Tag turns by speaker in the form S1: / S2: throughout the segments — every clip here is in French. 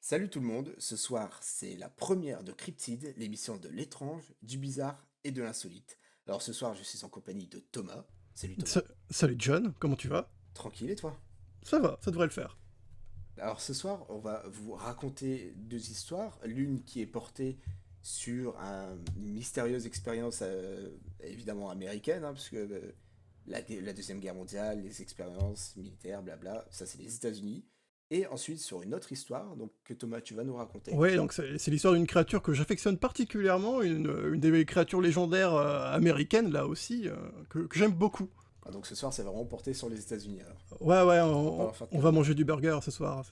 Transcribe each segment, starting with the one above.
S1: Salut tout le monde, ce soir c'est la première de Cryptid, l'émission de l'étrange, du bizarre et de l'insolite. Alors ce soir je suis en compagnie de Thomas. Salut Thomas.
S2: Salut John, comment tu vas?
S1: Tranquille et toi?
S2: Ça va, ça devrait le faire.
S1: Alors ce soir on va vous raconter deux histoires, l'une qui est portée sur une mystérieuse expérience évidemment américaine, hein, parce que la Deuxième Guerre mondiale, les expériences militaires, blabla, ça c'est les États-Unis. Et ensuite sur une autre histoire, donc que Thomas tu vas nous raconter.
S2: Ouais, donc c'est l'histoire d'une créature que j'affectionne particulièrement, une des créatures légendaires américaines, là aussi, que j'aime beaucoup.
S1: Ah, donc ce soir c'est vraiment porté sur les États-Unis alors.
S2: Ouais,
S1: On va pas leur faire de
S2: on va
S1: cadeau.
S2: manger du burger ce soir.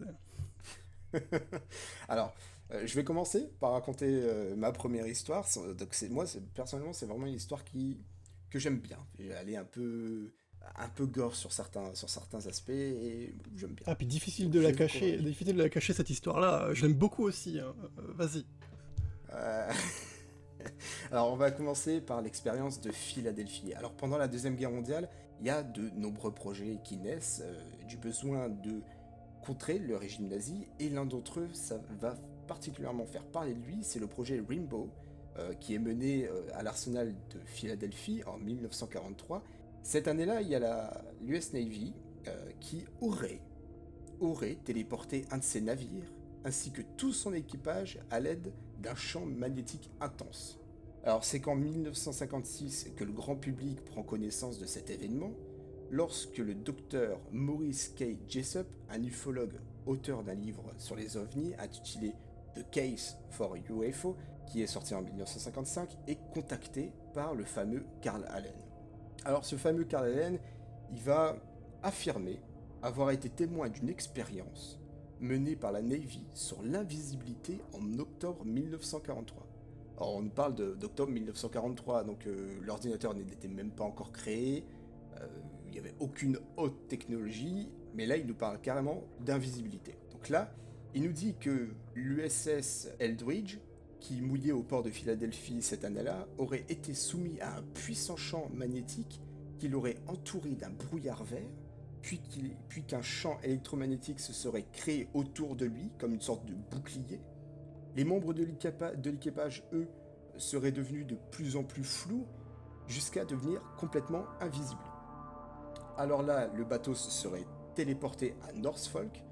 S1: Alors, je vais commencer par raconter ma première histoire. Donc, moi, personnellement, c'est vraiment une histoire que j'aime bien. Elle est un peu gore sur certains aspects et j'aime bien.
S2: Ah, puis difficile
S1: Donc,
S2: de
S1: je
S2: la
S1: vais vous
S2: cacher,
S1: conter.
S2: difficile de la cacher cette histoire-là, je l'aime beaucoup aussi, hein. Vas-y.
S1: Euh, Alors, on va commencer par l'expérience de Philadelphie. Alors, pendant la Deuxième Guerre mondiale, il y a de nombreux projets qui naissent du besoin de contrer le régime nazi, et l'un d'entre eux, ça va particulièrement faire parler de lui, c'est le projet Rainbow, qui est mené à l'arsenal de Philadelphie en 1943. Cette année-là, il y a l'US Navy qui aurait téléporté un de ses navires, ainsi que tout son équipage à l'aide d'un champ magnétique intense. Alors c'est qu'en 1956 que le grand public prend connaissance de cet événement, lorsque le docteur Maurice K. Jessup, un ufologue auteur d'un livre sur les ovnis intitulé The Case for UFO, qui est sorti en 1955, est contacté par le fameux Carl Allen. Alors ce fameux Carl Allen, il va affirmer avoir été témoin d'une expérience menée par la Navy sur l'invisibilité en octobre 1943. Alors on parle d'octobre 1943, donc l'ordinateur n'était même pas encore créé, il n'y avait aucune haute technologie, mais là il nous parle carrément d'invisibilité. Donc là, il nous dit que l'USS Eldridge, qui mouillait au port de Philadelphie cette année-là, aurait été soumis à un puissant champ magnétique qui l'aurait entouré d'un brouillard vert, puis qu'un champ électromagnétique se serait créé autour de lui, comme une sorte de bouclier. Les membres de l'équipage, eux, seraient devenus de plus en plus flous, jusqu'à devenir complètement invisibles. Alors là, le bateau se serait téléporté à Norfolk,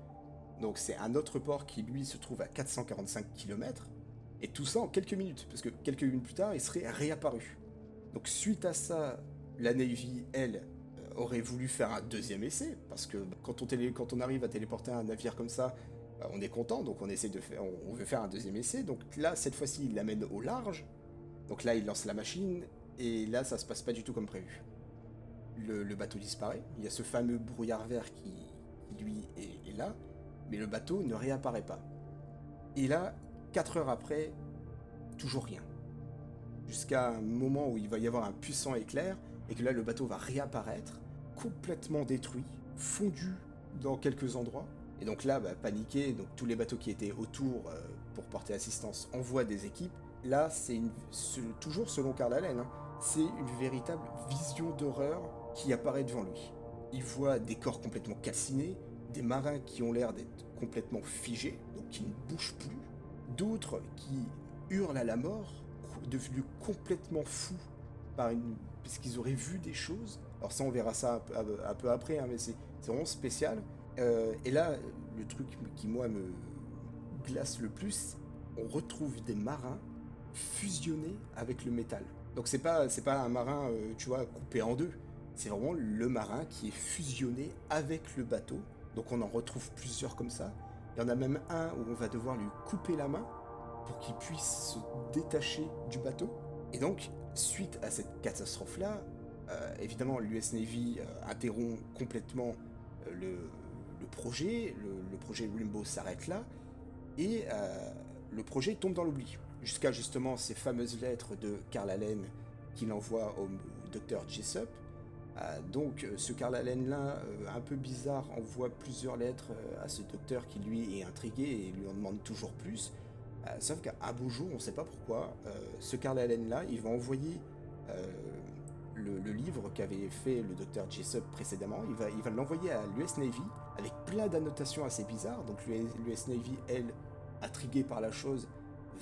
S1: donc c'est un autre port qui lui se trouve à 445 km, et tout ça en quelques minutes, parce que quelques minutes plus tard, il serait réapparu. Donc suite à ça, la Navy, elle, aurait voulu faire un deuxième essai, parce que quand on arrive à téléporter un navire comme ça, bah, on est content, donc on veut faire un deuxième essai. Donc là, cette fois-ci, il l'amène au large. Donc là, il lance la machine, et là, ça se passe pas du tout comme prévu. Le bateau disparaît. Il y a ce fameux brouillard vert qui lui, est là, mais le bateau ne réapparaît pas. Et là, 4 heures après, toujours rien. Jusqu'à un moment où il va y avoir un puissant éclair, et que là, le bateau va réapparaître, complètement détruit, fondu dans quelques endroits. Et donc là, bah, paniqué, donc tous les bateaux qui étaient autour pour porter assistance envoient des équipes. Là, toujours selon Carl Allen, hein, c'est une véritable vision d'horreur qui apparaît devant lui. Il voit des corps complètement calcinés, des marins qui ont l'air d'être complètement figés, donc qui ne bougent plus, d'autres qui hurlent à la mort, devenus complètement fous parce qu'ils auraient vu des choses. Alors ça, on verra ça un peu après, hein, mais c'est vraiment spécial. Et là, le truc qui, moi, me glace le plus, on retrouve des marins fusionnés avec le métal. Donc c'est pas un marin, tu vois, coupé en deux. C'est vraiment le marin qui est fusionné avec le bateau. Donc on en retrouve plusieurs comme ça. Il y en a même un où on va devoir lui couper la main pour qu'il puisse se détacher du bateau. Et donc, suite à cette catastrophe-là, évidemment, l'US Navy interrompt complètement le projet. Le projet Rainbow s'arrête là. Et le projet tombe dans l'oubli. Jusqu'à justement ces fameuses lettres de Carl Allen qu'il envoie au docteur Jessup. Donc ce Carl Allen-là, un peu bizarre, envoie plusieurs lettres à ce docteur qui lui est intrigué et lui en demande toujours plus. Sauf qu'un beau jour, on ne sait pas pourquoi, ce Carl Allen-là, il va envoyer euh, le livre qu'avait fait le docteur Jessup précédemment, il va l'envoyer à l'US Navy avec plein d'annotations assez bizarres. Donc l'US Navy, elle, intrigué par la chose,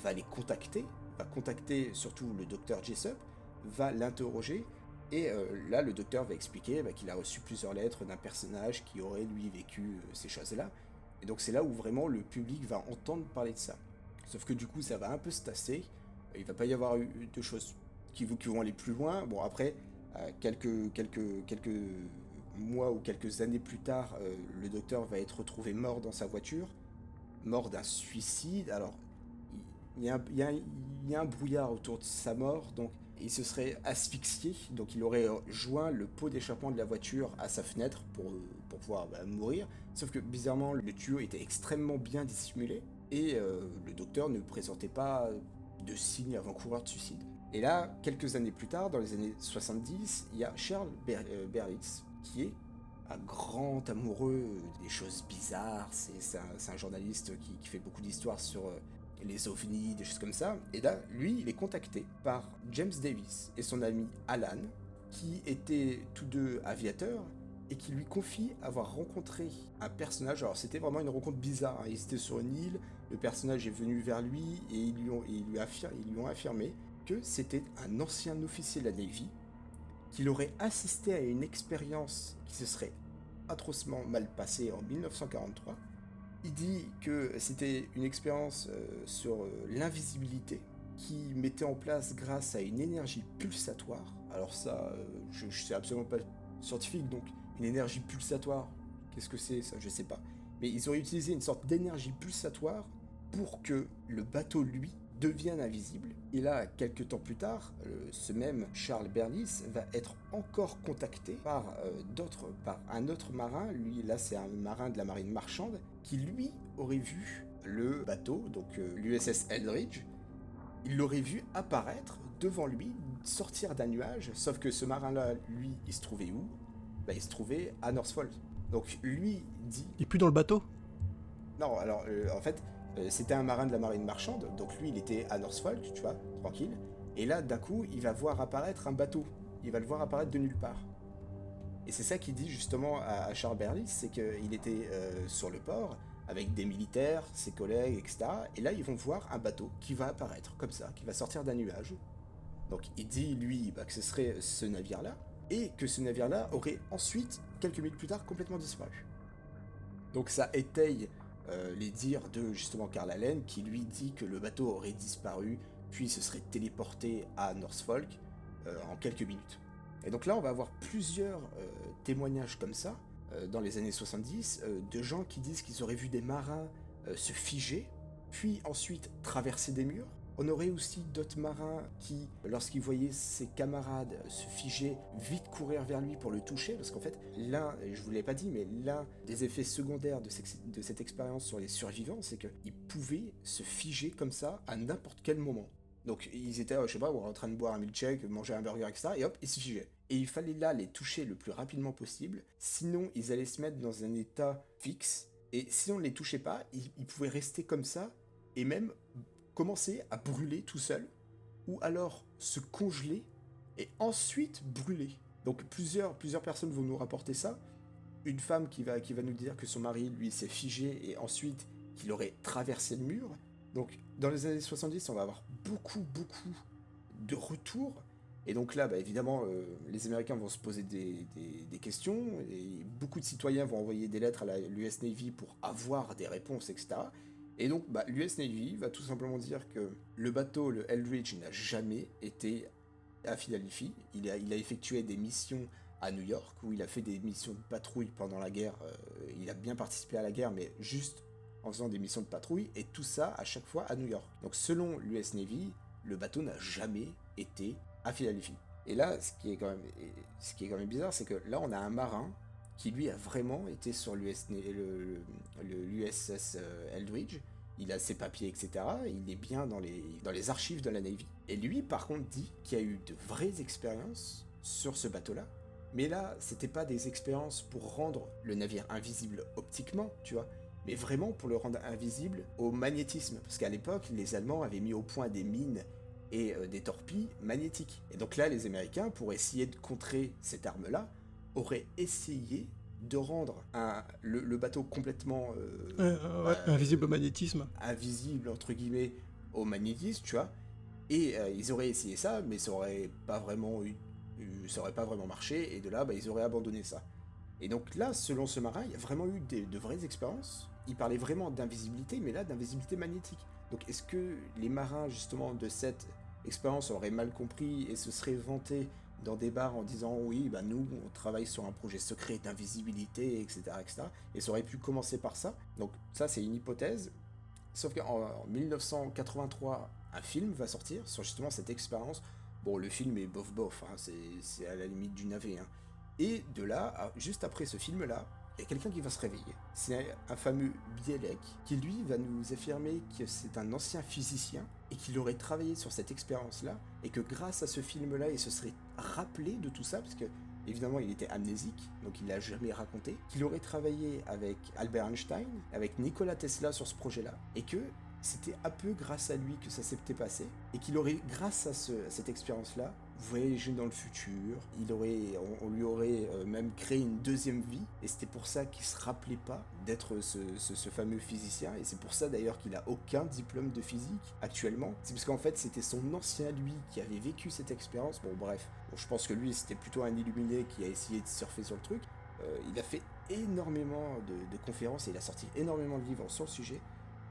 S1: va les contacter, va contacter surtout le docteur Jessup, va l'interroger, et là le docteur va expliquer qu'il a reçu plusieurs lettres d'un personnage qui aurait lui vécu ces choses-là, et donc c'est là où vraiment le public va entendre parler de ça. Sauf que du coup ça va un peu se tasser, il va pas y avoir de choses qui vont aller plus loin. Bon après, quelques mois ou quelques années plus tard, le docteur va être retrouvé mort dans sa voiture, mort d'un suicide. Alors, il y a un brouillard autour de sa mort, donc il se serait asphyxié, donc il aurait joint le pot d'échappement de la voiture à sa fenêtre pour pouvoir mourir. Sauf que bizarrement, le tuyau était extrêmement bien dissimulé, et le docteur ne présentait pas de signes avant-coureurs de suicide. Et là, quelques années plus tard, dans les années 70, il y a Charles Berlitz, qui est un grand amoureux des choses bizarres. C'est un journaliste qui fait beaucoup d'histoires sur les ovnis, des choses comme ça. Et là, lui, il est contacté par James Davis et son ami Alan, qui étaient tous deux aviateurs, et qui lui confie avoir rencontré un personnage. Alors c'était vraiment une rencontre bizarre, hein. Ils étaient sur une île, le personnage est venu vers lui, et ils lui ont affirmé que c'était un ancien officier de la Navy, qu'il aurait assisté à une expérience qui se serait atrocement mal passée en 1943. Il dit que c'était une expérience sur l'invisibilité, qui mettait en place grâce à une énergie pulsatoire. Alors ça, je sais absolument pas scientifique, donc une énergie pulsatoire, qu'est-ce que c'est ça, je sais pas. Mais ils auraient utilisé une sorte d'énergie pulsatoire pour que le bateau, lui, devienne invisible. Et là, quelques temps plus tard, ce même Charles Berlitz va être encore contacté par un autre marin. Lui, là, c'est un marin de la marine marchande, qui lui aurait vu le bateau, donc l'USS Eldridge. Il l'aurait vu apparaître devant lui, sortir d'un nuage, sauf que ce marin-là, lui, il se trouvait où? Il se trouvait à Norfolk. Donc lui dit...
S2: Il est plus dans le bateau?
S1: Non, alors en fait, c'était un marin de la marine marchande, donc lui il était à Norfolk, tu vois, tranquille. Et là, d'un coup, il va voir apparaître un bateau. Il va le voir apparaître de nulle part. Et c'est ça qu'il dit justement à Charles Berlitz, c'est qu'il était sur le port, avec des militaires, ses collègues, etc. Et là, ils vont voir un bateau qui va apparaître, comme ça, qui va sortir d'un nuage. Donc il dit, lui, que ce serait ce navire-là, et que ce navire-là aurait ensuite, quelques minutes plus tard, complètement disparu. Donc ça étaye les dires de justement Carl Allen, qui lui dit que le bateau aurait disparu, puis se serait téléporté à Norfolk en quelques minutes. Et donc là, on va avoir plusieurs témoignages comme ça, dans les années 70, de gens qui disent qu'ils auraient vu des marins se figer, puis ensuite traverser des murs. On aurait aussi d'autres marins qui, lorsqu'ils voyaient ses camarades se figer, vite courir vers lui pour le toucher, parce qu'en fait, je vous l'ai pas dit, mais l'un des effets secondaires de cette expérience sur les survivants, c'est qu'ils pouvaient se figer comme ça à n'importe quel moment. Donc ils étaient, je sais pas, en train de boire un milkshake, manger un burger, etc., et hop, ils se figeaient. Et il fallait là les toucher le plus rapidement possible, sinon ils allaient se mettre dans un état fixe, et si on ne les touchait pas, ils pouvaient rester comme ça, et même commencer à brûler tout seul, ou alors se congeler et ensuite brûler. Donc plusieurs personnes vont nous rapporter ça. Une femme qui va nous dire que son mari, lui, s'est figé et ensuite qu'il aurait traversé le mur. Donc dans les années 70, on va avoir beaucoup de retours. Et donc là, évidemment, les Américains vont se poser des questions, et beaucoup de citoyens vont envoyer des lettres à l'US Navy pour avoir des réponses, etc. Et donc, l'US Navy va tout simplement dire que le bateau, le Eldridge, n'a jamais été à Philadelphie. Il a effectué des missions à New York, où il a fait des missions de patrouille pendant la guerre. Il a bien participé à la guerre, mais juste en faisant des missions de patrouille, et tout ça à chaque fois à New York. Donc, selon l'US Navy, le bateau n'a jamais été à Philadelphie. Et là, ce qui est quand même bizarre, c'est que là, on a un marin qui lui a vraiment été sur l'USS Eldridge. Il a ses papiers, etc. Il est bien dans les archives de la Navy. Et lui, par contre, dit qu'il y a eu de vraies expériences sur ce bateau-là. Mais là, c'était pas des expériences pour rendre le navire invisible optiquement, tu vois, mais vraiment pour le rendre invisible au magnétisme. Parce qu'à l'époque, les Allemands avaient mis au point des mines et des torpilles magnétiques. Et donc là, les Américains, pour essayer de contrer cette arme-là, auraient essayé de rendre le bateau complètement
S2: Ouais, invisible au magnétisme.
S1: invisible, entre guillemets, au magnétisme, tu vois. Et ils auraient essayé ça, mais ça aurait pas vraiment marché, et de là, ils auraient abandonné ça. Et donc là, selon ce marin, il y a vraiment eu de vraies expériences. Il parlait vraiment d'invisibilité, mais là, d'invisibilité magnétique. Donc est-ce que les marins, justement, de cette expérience auraient mal compris et se seraient vantés dans des bars en disant oui, nous, on travaille sur un projet secret d'invisibilité, etc., etc. Et ça aurait pu commencer par ça. Donc ça, c'est une hypothèse. Sauf qu'en 1983, un film va sortir sur justement cette expérience. Bon, le film est bof, hein, c'est à la limite du navet, hein. Et de là, juste après ce film-là, il y a quelqu'un qui va se réveiller. C'est un fameux Bielek qui, lui, va nous affirmer que c'est un ancien physicien et qu'il aurait travaillé sur cette expérience-là et que grâce à ce film-là, il se serait rappelé de tout ça parce que, évidemment, il était amnésique, donc il l'a jamais raconté, qu'il aurait travaillé avec Albert Einstein, avec Nikola Tesla sur ce projet-là et que c'était un peu grâce à lui que ça s'était passé et qu'il aurait, grâce à cette expérience-là, voyager dans le futur, on lui aurait même créé une deuxième vie, et c'était pour ça qu'il se rappelait pas d'être ce fameux physicien, et c'est pour ça d'ailleurs qu'il a aucun diplôme de physique actuellement. C'est parce qu'en fait c'était son ancien lui qui avait vécu cette expérience. Bon bref, je pense que lui c'était plutôt un illuminé qui a essayé de surfer sur le truc. Il a fait énormément de conférences et il a sorti énormément de livres sur le sujet.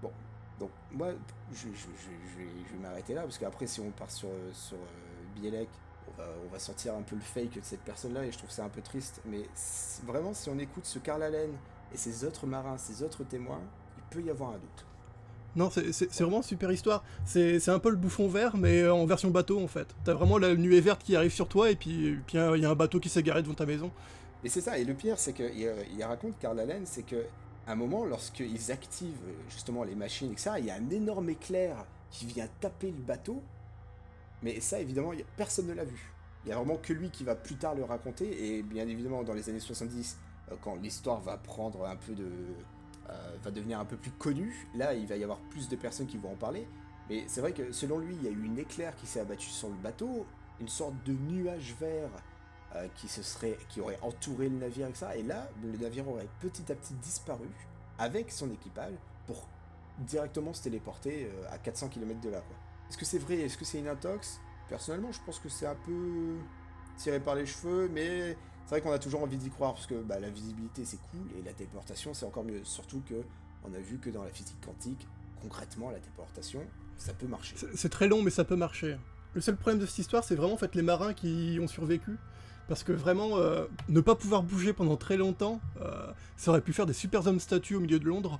S1: Bon, donc moi je vais m'arrêter là, parce qu'après si on part sur Bielek, on va sentir un peu le fake de cette personne-là, et je trouve ça un peu triste. Mais vraiment, si on écoute ce Karl Allen et ses autres marins, ses autres témoins, il peut y avoir un doute.
S2: Non, c'est vraiment une super histoire. C'est un peu le bouffon vert, mais en version bateau en fait. T'as vraiment la nuée verte qui arrive sur toi, et puis il y a un bateau qui s'est garé devant ta maison.
S1: Et c'est ça, et le pire, c'est qu'il raconte, Karl Allen, c'est que à un moment, lorsqu'ils activent justement les machines, etc., il y a un énorme éclair qui vient taper le bateau. Mais ça, évidemment, personne ne l'a vu. Il y a vraiment que lui qui va plus tard le raconter, et bien évidemment, dans les années 70, quand l'histoire va prendre un peu va devenir un peu plus connue, là, il va y avoir plus de personnes qui vont en parler. Mais c'est vrai que, selon lui, il y a eu une éclair qui s'est abattue sur le bateau, une sorte de nuage vert qui aurait entouré le navire, et ça, et là, le navire aurait petit à petit disparu, avec son équipage, pour directement se téléporter à 400 km de là, quoi. Est-ce que c'est vrai? Est-ce que c'est une intox? Personnellement, je pense que c'est un peu tiré par les cheveux, mais c'est vrai qu'on a toujours envie d'y croire, parce que la visibilité c'est cool, et la téléportation c'est encore mieux. Surtout que on a vu que dans la physique quantique, concrètement, la téléportation, ça peut marcher.
S2: C'est très long, mais ça peut marcher. Le seul problème de cette histoire, c'est vraiment en fait les marins qui ont survécu. Parce que vraiment, ne pas pouvoir bouger pendant très longtemps, ça aurait pu faire des super hommes statues au milieu de Londres.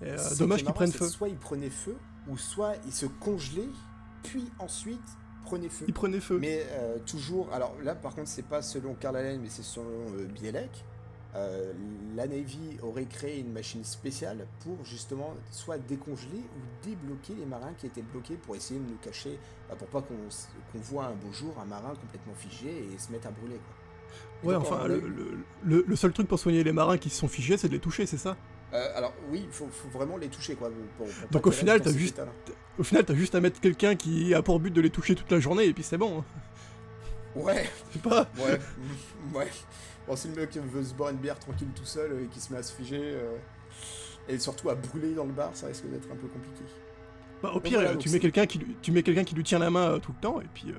S2: Et, dommage qu'ils prennent feu.
S1: Soit ils prenaient feu, ou soit ils se congelaient, puis ensuite prenaient feu.
S2: Ils prenaient feu.
S1: Mais toujours, alors là par contre c'est pas selon Karl Allen, mais c'est selon Bielek. La Navy aurait créé une machine spéciale pour justement soit décongeler ou débloquer les marins qui étaient bloqués, pour essayer de nous cacher, pour pas qu'on voit un beau jour un marin complètement figé et se mette à brûler, quoi.
S2: Ouais, enfin, le seul truc pour soigner les marins qui se sont figés, c'est de les toucher, c'est ça?
S1: Alors oui, il faut vraiment les toucher, quoi.
S2: Donc au final, t'as juste à mettre quelqu'un qui a pour but de les toucher toute la journée, et puis c'est bon.
S1: Ouais.
S2: Je sais pas.
S1: Ouais. Bon, si le mec veut se boire une bière tranquille tout seul et qui se met à se figer, et surtout à brûler dans le bar, ça risque d'être un peu compliqué.
S2: Au pire, voilà, tu mets quelqu'un qui lui tient la main tout le temps, et puis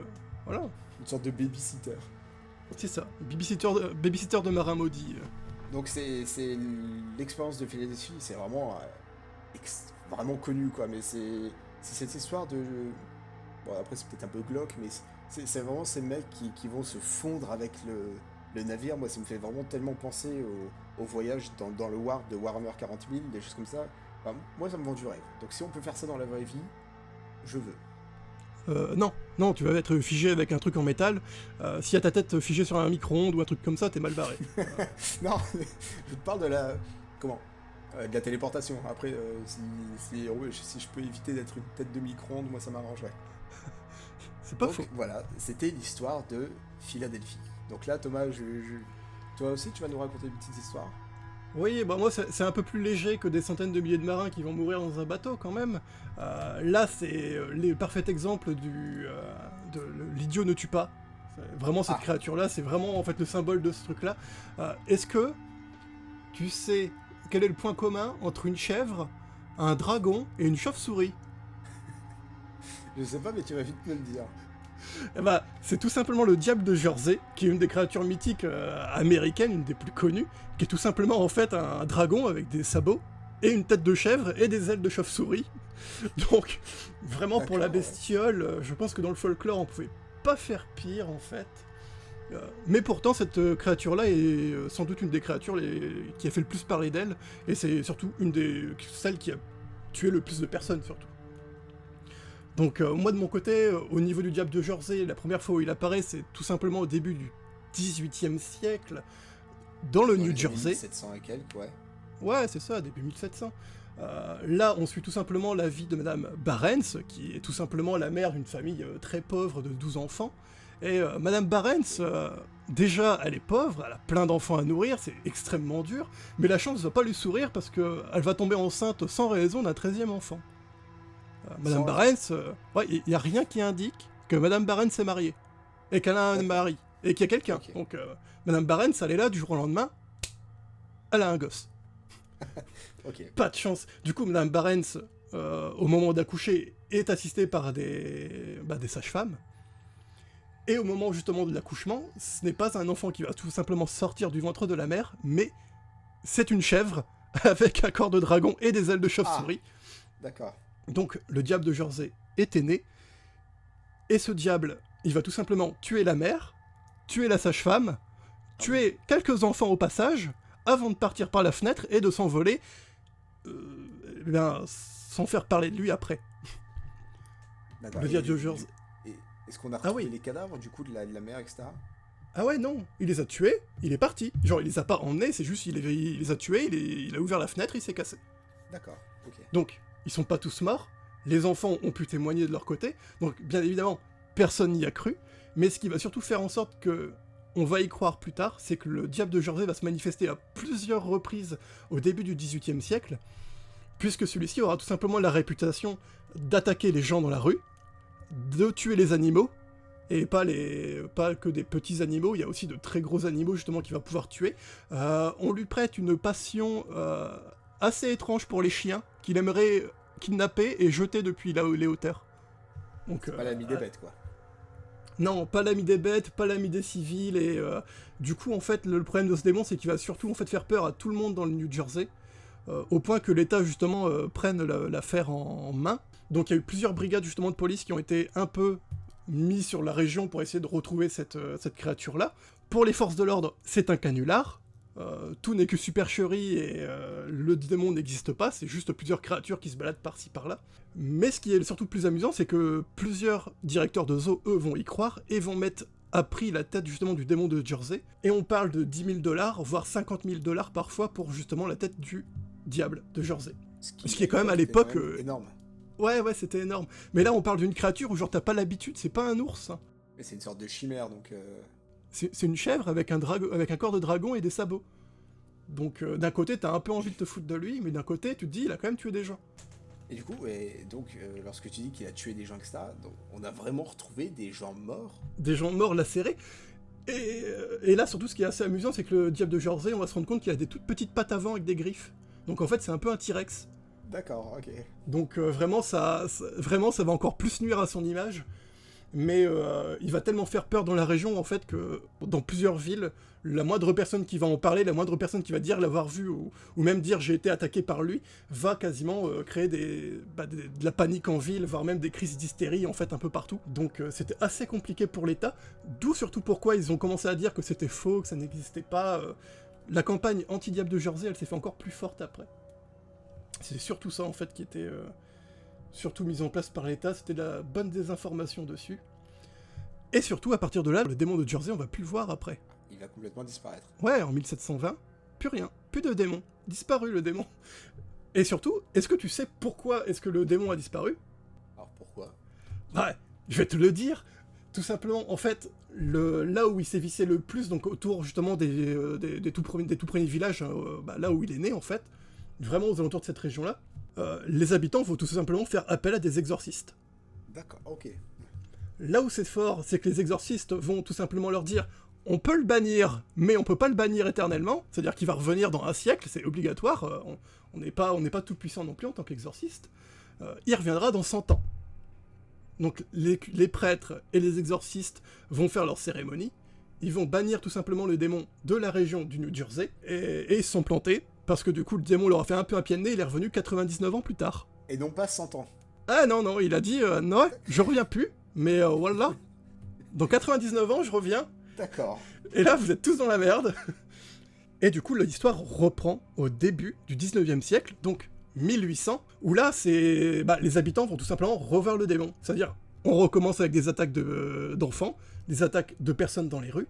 S2: voilà.
S1: Une sorte de babysitter.
S2: C'est ça, babysitter de marin maudit.
S1: Donc c'est l'expérience de Philadelphie, c'est vraiment vraiment connu, quoi. Mais c'est cette histoire de... Bon, après c'est peut-être un peu glauque, mais c'est vraiment ces mecs qui vont se fondre avec le navire. Moi ça me fait vraiment tellement penser au voyage dans le Warp de Warhammer 40 000, des choses comme ça. Enfin, moi ça me vend du rêve. Donc si on peut faire ça dans la vraie vie, je veux.
S2: Non, tu vas être figé avec un truc en métal. Si y a ta tête figée sur un micro-ondes ou un truc comme ça, t'es mal barré.
S1: Non, je te parle de la... Comment de la téléportation. Après, si je peux éviter d'être une tête de micro-ondes, moi ça m'arrangerait.
S2: C'est pas faux.
S1: Voilà, c'était l'histoire de Philadelphie. Donc là, Thomas, toi aussi, tu vas nous raconter une petite histoire.
S2: Oui, moi c'est un peu plus léger que des centaines de milliers de marins qui vont mourir dans un bateau quand même. Là, c'est le parfait exemple de l'idiot ne tue pas. Vraiment, cette créature-là, c'est vraiment en fait le symbole de ce truc-là. Est-ce que tu sais quel est le point commun entre une chèvre, un dragon et une chauve-souris?
S1: Je sais pas, mais tu vas vite me le dire.
S2: Eh bah, c'est tout simplement le diable de Jersey, qui est une des créatures mythiques américaines, une des plus connues, qui est tout simplement en fait un dragon avec des sabots, et une tête de chèvre et des ailes de chauve-souris. Donc, vraiment pour la bestiole, je pense que dans le folklore, on pouvait pas faire pire en fait. Mais pourtant, cette créature-là est sans doute une des créatures qui a fait le plus parler d'elle, et c'est surtout celle qui a tué le plus de personnes surtout. Donc moi de mon côté, au niveau du diable de Jersey, la première fois où il apparaît, c'est tout simplement au début du 18e siècle, dans le New Jersey.
S1: 1700 et quelques, ouais.
S2: Ouais, c'est ça, début 1700. Là, on suit tout simplement la vie de Madame Barents, qui est tout simplement la mère d'une famille très pauvre de 12 enfants. Et Madame Barents, déjà, elle est pauvre, elle a plein d'enfants à nourrir, c'est extrêmement dur, mais la chance ne va pas lui sourire parce qu'elle va tomber enceinte sans raison d'un 13e enfant. Madame Barents, il n'y a rien qui indique que Madame Barents est mariée, et qu'elle a un mari, et qu'il y a quelqu'un. Okay. Donc, Madame Barents, elle est là du jour au lendemain, elle a un gosse.
S1: Okay.
S2: Pas de chance. Du coup, Madame Barents, au moment d'accoucher, est assistée par des sages-femmes. Et au moment justement de l'accouchement, ce n'est pas un enfant qui va tout simplement sortir du ventre de la mère, mais c'est une chèvre avec un corps de dragon et des ailes de chauve-souris.
S1: D'accord.
S2: Donc le diable de Jersey était né, et ce diable, il va tout simplement tuer la mère, tuer la sage-femme, tuer quelques enfants au passage, avant de partir par la fenêtre et de s'envoler, sans faire parler de lui après. Le diable de Jersey...
S1: Est-ce qu'on a retrouvé les cadavres du coup de la mère, etc.
S2: Ah ouais, non, il les a tués, il est parti. Genre, il les a pas emmenés, c'est juste il les a tués, il a ouvert la fenêtre, il s'est cassé.
S1: D'accord, ok.
S2: Donc, ils sont pas tous morts, les enfants ont pu témoigner de leur côté, donc bien évidemment, personne n'y a cru, mais ce qui va surtout faire en sorte que on va y croire plus tard, c'est que le diable de Jersey va se manifester à plusieurs reprises au début du XVIIIe siècle, puisque celui-ci aura tout simplement la réputation d'attaquer les gens dans la rue, de tuer les animaux, et pas que des petits animaux, il y a aussi de très gros animaux justement qu'il va pouvoir tuer. On lui prête une passion assez étrange pour les chiens, qu'il aimerait kidnapper et jeter depuis les hauteurs. Donc,
S1: c'est pas l'ami des bêtes, quoi.
S2: Non, pas l'ami des bêtes, pas l'ami des civils, et du coup, en fait, le problème de ce démon, c'est qu'il va surtout en fait faire peur à tout le monde dans le New Jersey, au point que l'État, justement, prenne l'affaire en main. Donc il y a eu plusieurs brigades, justement, de police qui ont été un peu mis sur la région pour essayer de retrouver cette créature-là. Pour les forces de l'ordre, c'est un canular. Tout n'est que supercherie et le démon n'existe pas, c'est juste plusieurs créatures qui se baladent par-ci par-là. Mais ce qui est surtout plus amusant, c'est que plusieurs directeurs de zoo, eux, vont y croire et vont mettre à prix la tête justement du démon de Jersey. Et on parle de 10 000 $, voire 50 000 $ parfois pour justement la tête du diable de Jersey. Ce qui est quand même à l'époque...
S1: énorme.
S2: Ouais, c'était énorme. Mais là, on parle d'une créature où genre t'as pas l'habitude, c'est pas un ours. Hein.
S1: Mais c'est une sorte de chimère, donc...
S2: C'est une chèvre avec un corps de dragon et des sabots. Donc d'un côté, t'as un peu envie de te foutre de lui, mais d'un côté, tu te dis, il a quand même tué des gens.
S1: Et du coup, lorsque tu dis qu'il a tué des gens, etc., donc, on a vraiment retrouvé des gens morts.
S2: Des gens morts lacérés. Et là, surtout, ce qui est assez amusant, c'est que le diable de Jersey, on va se rendre compte qu'il a des toutes petites pattes avant avec des griffes. Donc en fait, c'est un peu un T-Rex.
S1: D'accord, ok.
S2: Donc vraiment, ça va encore plus nuire à son image. Mais il va tellement faire peur dans la région, en fait, que dans plusieurs villes, la moindre personne qui va en parler, la moindre personne qui va dire l'avoir vu, ou même dire j'ai été attaqué par lui, va quasiment créer de la panique en ville, voire même des crises d'hystérie, en fait, un peu partout. Donc c'était assez compliqué pour l'État, d'où surtout pourquoi ils ont commencé à dire que c'était faux, que ça n'existait pas. La campagne anti-diable de Jersey, elle s'est fait encore plus forte après. C'est surtout ça, en fait, qui était... surtout mise en place par l'État, c'était de la bonne désinformation dessus. Et surtout, à partir de là, le démon de Jersey, on va plus le voir après.
S1: Il va complètement disparaître.
S2: Ouais, en 1720, plus rien, plus de démon, disparu le démon. Et surtout, est-ce que tu sais pourquoi est-ce que le démon a disparu?
S1: Alors pourquoi?
S2: Ouais, je vais te le dire. Tout simplement, en fait, là où il sévissait le plus, donc autour justement des tout premiers villages, là où il est né en fait, vraiment aux alentours de cette région-là, les habitants vont tout simplement faire appel à des exorcistes.
S1: D'accord, ok.
S2: Là où c'est fort, c'est que les exorcistes vont tout simplement leur dire « on peut le bannir, mais on peut pas le bannir éternellement, c'est-à-dire qu'il va revenir dans un siècle, c'est obligatoire, on n'est pas tout puissant non plus en tant qu'exorciste, il reviendra dans 100 ans. Donc les prêtres et les exorcistes vont faire leur cérémonie, ils vont bannir tout simplement le démon de la région du New Jersey, et ils se sont plantés, parce que du coup le démon leur a fait un peu un pied de nez, il est revenu 99 ans plus tard.
S1: Et non pas 100 ans.
S2: Ah non, il a dit, non, je reviens plus, mais voilà. Dans 99 ans, je reviens.
S1: D'accord.
S2: Et là, vous êtes tous dans la merde. Et du coup, l'histoire reprend au début du 19e siècle, donc 1800, où là, les habitants vont tout simplement revoir le démon. C'est-à-dire, on recommence avec des attaques d'enfants, des attaques de personnes dans les rues,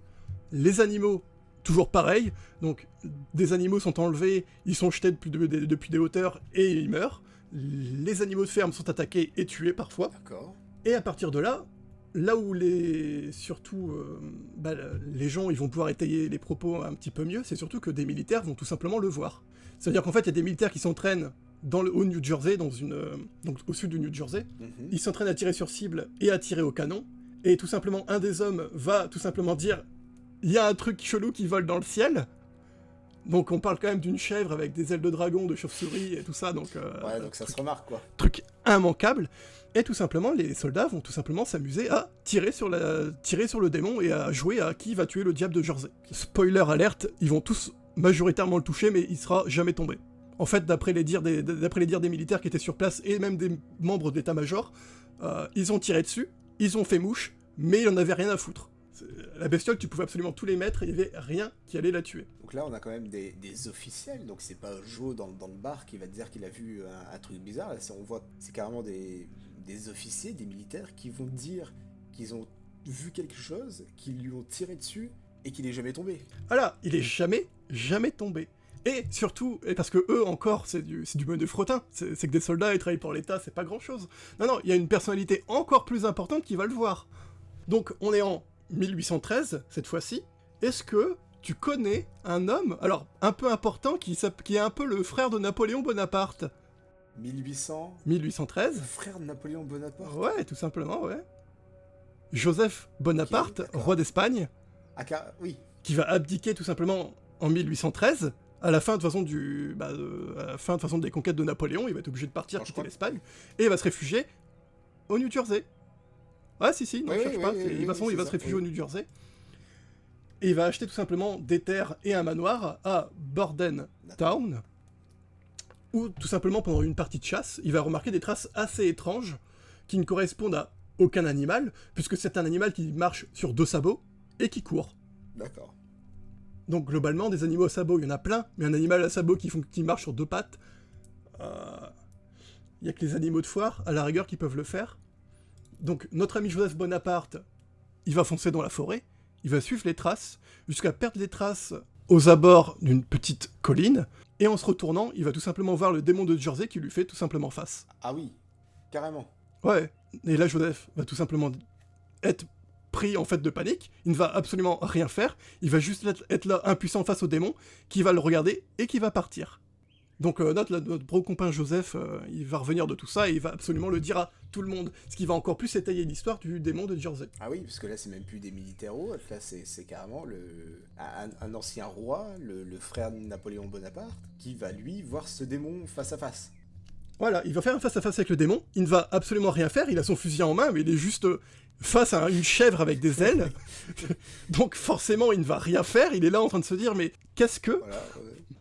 S2: les animaux, toujours pareil, donc des animaux sont enlevés, ils sont jetés depuis des hauteurs et ils meurent. Les animaux de ferme sont attaqués et tués parfois.
S1: D'accord.
S2: Et à partir de là où les gens ils vont pouvoir étayer les propos un petit peu mieux, c'est surtout que des militaires vont tout simplement le voir. C'est-à-dire qu'en fait, il y a des militaires qui s'entraînent au New Jersey, donc au sud du New Jersey. Ils s'entraînent à tirer sur cible et à tirer au canon. Et tout simplement, un des hommes va tout simplement dire « Il y a un truc chelou qui vole dans le ciel ». Donc on parle quand même d'une chèvre avec des ailes de dragon, de chauve-souris et tout ça, donc...
S1: ouais, donc ça se remarque, quoi.
S2: Truc immanquable. Et tout simplement, les soldats vont tout simplement s'amuser à tirer sur le démon et à jouer à qui va tuer le diable de Jersey. Spoiler alerte, ils vont tous majoritairement le toucher, mais il sera jamais tombé. En fait, d'après les dires des militaires qui étaient sur place, et même des membres d'état-major, ils ont tiré dessus, ils ont fait mouche, mais il en avait rien à foutre. La bestiole, tu pouvais absolument tous les mettre, et il n'y avait rien qui allait la tuer.
S1: Donc là, on a quand même des officiels, donc c'est pas Joe dans le bar qui va te dire qu'il a vu un truc bizarre. Là, on voit, c'est carrément des officiers, des militaires qui vont dire qu'ils ont vu quelque chose, qu'ils lui ont tiré dessus, et qu'il est jamais tombé.
S2: Voilà, il est jamais tombé. Et surtout, parce que eux encore, c'est du menu frottin, c'est que des soldats, ils travaillent pour l'État, c'est pas grand-chose. Non, il y a une personnalité encore plus importante qui va le voir. Donc, on est en 1813, cette fois-ci. Est-ce que tu connais un homme, alors un peu important, qui est un peu le frère de Napoléon Bonaparte? 1813.
S1: Frère de Napoléon Bonaparte.
S2: Ouais, tout simplement, ouais. Joseph Bonaparte, roi d'Espagne.
S1: Oui.
S2: Qui va abdiquer tout simplement en 1813, à la fin de façon des conquêtes de Napoléon, il va être obligé de partir, quitter l'Espagne, et il va se réfugier au New Jersey. Ouais, si, non, cherche pas. Il va se réfugier au New Jersey. Et il va acheter tout simplement des terres et un manoir à Bordentown, où tout simplement pendant une partie de chasse, il va remarquer des traces assez étranges qui ne correspondent à aucun animal, puisque c'est un animal qui marche sur 2 sabots et qui court.
S1: D'accord.
S2: Donc globalement, des animaux à sabots, il y en a plein, mais un animal à sabots qui marche sur 2 pattes, il n'y a que les animaux de foire, à la rigueur, qui peuvent le faire. Donc notre ami Joseph Bonaparte, il va foncer dans la forêt, il va suivre les traces, jusqu'à perdre les traces aux abords d'une petite colline, et en se retournant, il va tout simplement voir le démon de Jersey qui lui fait tout simplement face.
S1: Ah oui, carrément.
S2: Ouais, et là Joseph va tout simplement être pris en fait de panique, il ne va absolument rien faire, il va juste être là impuissant face au démon, qui va le regarder et qui va partir. Donc notre bro compagnon Joseph, il va revenir de tout ça et il va absolument le dire à tout le monde, ce qui va encore plus étayer l'histoire du démon de Jersey.
S1: Ah oui, parce que là c'est même plus des militaires là c'est carrément un ancien roi, le frère de Napoléon Bonaparte, qui va lui voir ce démon face à face.
S2: Voilà, il va faire un face à face avec le démon, il ne va absolument rien faire, il a son fusil en main, mais il est juste face à une chèvre avec des ailes, donc forcément il ne va rien faire, il est là en train de se dire mais qu'est-ce que... Voilà,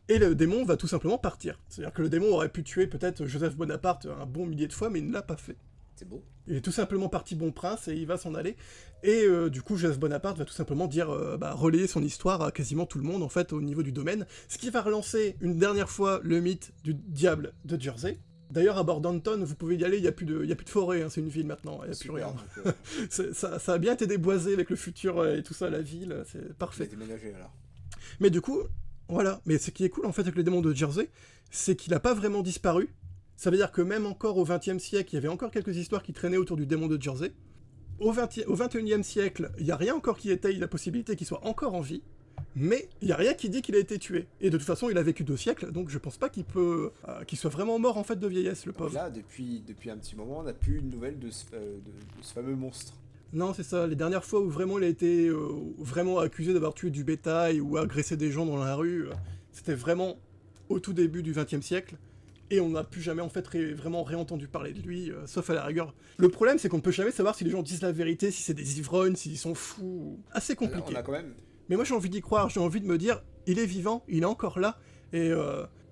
S2: Et le démon va tout simplement partir. C'est-à-dire que le démon aurait pu tuer peut-être Joseph Bonaparte un bon millier de fois, mais il ne l'a pas fait.
S1: C'est beau.
S2: Il est tout simplement parti bon prince et il va s'en aller. Et du coup, Joseph Bonaparte va tout simplement dire, relayer son histoire à quasiment tout le monde, en fait, au niveau du domaine. Ce qui va relancer une dernière fois le mythe du diable de Jersey. D'ailleurs, à Bordentown, vous pouvez y aller, il n'y a plus de forêt, hein, c'est une ville maintenant, il n'y a plus rien. Ça a bien été déboisé avec le futur et tout ça, la ville, c'est parfait.
S1: Il a déménagé alors.
S2: Mais du coup... Voilà, mais ce qui est cool en fait avec le démon de Jersey, c'est qu'il n'a pas vraiment disparu. Ça veut dire que même encore au XXe siècle, il y avait encore quelques histoires qui traînaient autour du démon de Jersey. Au XXIe siècle, il n'y a rien encore qui étaye la possibilité qu'il soit encore en vie, mais il n'y a rien qui dit qu'il a été tué. Et de toute façon, il a vécu 2 siècles, donc je pense pas qu'il soit vraiment mort en fait de vieillesse, le pauvre.
S1: Là, depuis un petit moment, on n'a plus une nouvelle de ce fameux monstre.
S2: Non, c'est ça. Les dernières fois où vraiment il a été vraiment accusé d'avoir tué du bétail ou agressé des gens dans la rue, c'était vraiment au tout début du XXe siècle. Et on n'a plus jamais en fait vraiment réentendu parler de lui, sauf à la rigueur. Le problème, c'est qu'on ne peut jamais savoir si les gens disent la vérité, si c'est des ivrognes, s'ils sont fous. Assez
S1: Alors,
S2: compliqué.
S1: on a quand même...
S2: Mais moi j'ai envie d'y croire, j'ai envie de me dire, il est vivant, il est encore là, et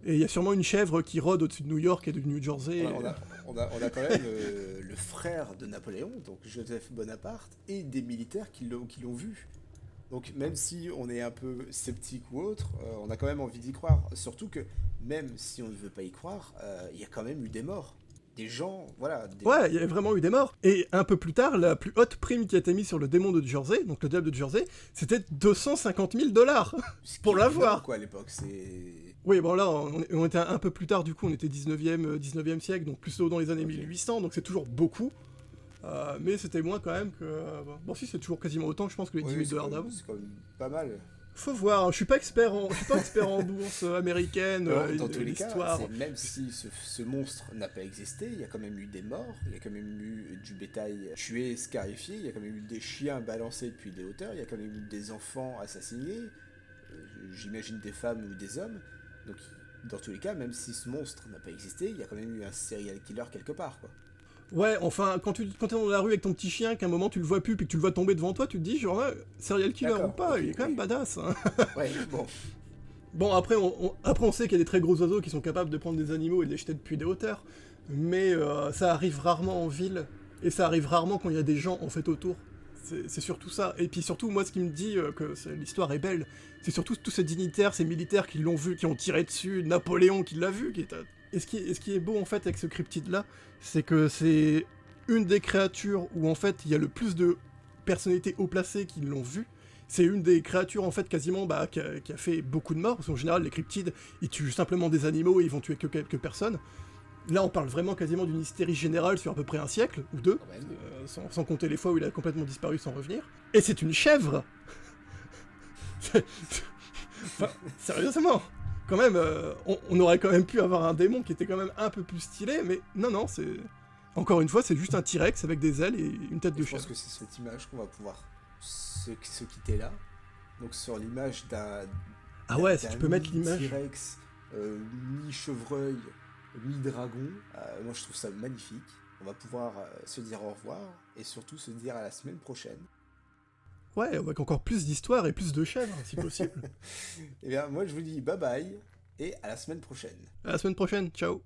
S2: il y a sûrement une chèvre qui rôde au-dessus de New York et de New Jersey.
S1: On a quand même le frère de Napoléon, donc Joseph Bonaparte, et des militaires qui l'ont vu. Donc même si on est un peu sceptique ou autre, on a quand même envie d'y croire. Surtout que même si on ne veut pas y croire, il y a quand même eu des morts. Des gens, voilà.
S2: Ouais, il y a vraiment eu des morts. Et un peu plus tard, la plus haute prime qui a été mise sur le démon de Jersey, donc le diable de Jersey, c'était 250 000 $. Pour l'avoir.
S1: Quoi à l'époque, c'est...
S2: Oui, bon là, on était un peu plus tard, du coup, on était 19e siècle, donc plus tôt dans les années 1800, donc c'est toujours beaucoup. Mais c'était moins quand même que... bon si, c'est toujours quasiment autant, je pense, que les 10 000 $ d'avant.
S1: C'est quand même pas mal.
S2: Faut voir, je suis pas expert en bourse américaine,
S1: dans tous les
S2: l'histoire.
S1: cas, même si ce monstre n'a pas existé, il y a quand même eu des morts, il y a quand même eu du bétail tué, scarifié, il y a quand même eu des chiens balancés depuis des hauteurs, il y a quand même eu des enfants assassinés, j'imagine des femmes ou des hommes. Donc dans tous les cas, même si ce monstre n'a pas existé, il y a quand même eu un serial killer quelque part, quoi.
S2: Ouais, enfin, quand t'es dans la rue avec ton petit chien, qu'à un moment tu le vois plus, puis que tu le vois tomber devant toi, tu te dis, genre, serial killer ou pas, il est quand même badass. Hein.
S1: Ouais, bon.
S2: Bon, après, on sait qu'il y a des très gros oiseaux qui sont capables de prendre des animaux et de les jeter depuis des hauteurs, mais ça arrive rarement en ville, et ça arrive rarement quand il y a des gens, en fait, autour. C'est surtout ça. Et puis surtout, moi, ce qui me dit que l'histoire est belle, c'est surtout tous ces dignitaires, ces militaires qui l'ont vu, qui ont tiré dessus, Napoléon qui l'a vu, Et ce qui est beau en fait avec ce cryptide-là, c'est que c'est une des créatures où en fait il y a le plus de personnalités haut placées qui l'ont vu. C'est une des créatures en fait quasiment qui a fait beaucoup de morts, parce qu'en général les cryptides ils tuent simplement des animaux et ils vont tuer que quelques personnes. Là on parle vraiment quasiment d'une hystérie générale sur à peu près un siècle, ou deux, sans compter les fois où il a complètement disparu sans revenir. Et c'est une chèvre. Enfin, sérieusement, quand même, on aurait quand même pu avoir un démon qui était quand même un peu plus stylé, mais non, c'est... Encore une fois, c'est juste un T-Rex avec des ailes et une tête de chèvre.
S1: Je pense que c'est cette image qu'on va pouvoir se quitter là. Donc sur l'image d'un...
S2: Ah ouais, si tu peux mettre l'image...
S1: T-Rex, mi-chevreuil, mi-dragon, moi je trouve ça magnifique. On va pouvoir se dire au revoir et surtout se dire à la semaine prochaine.
S2: Ouais, avec encore plus d'histoires et plus de chèvres, si possible.
S1: Eh bien, moi je vous dis bye bye et à la semaine prochaine.
S2: À la semaine prochaine, ciao.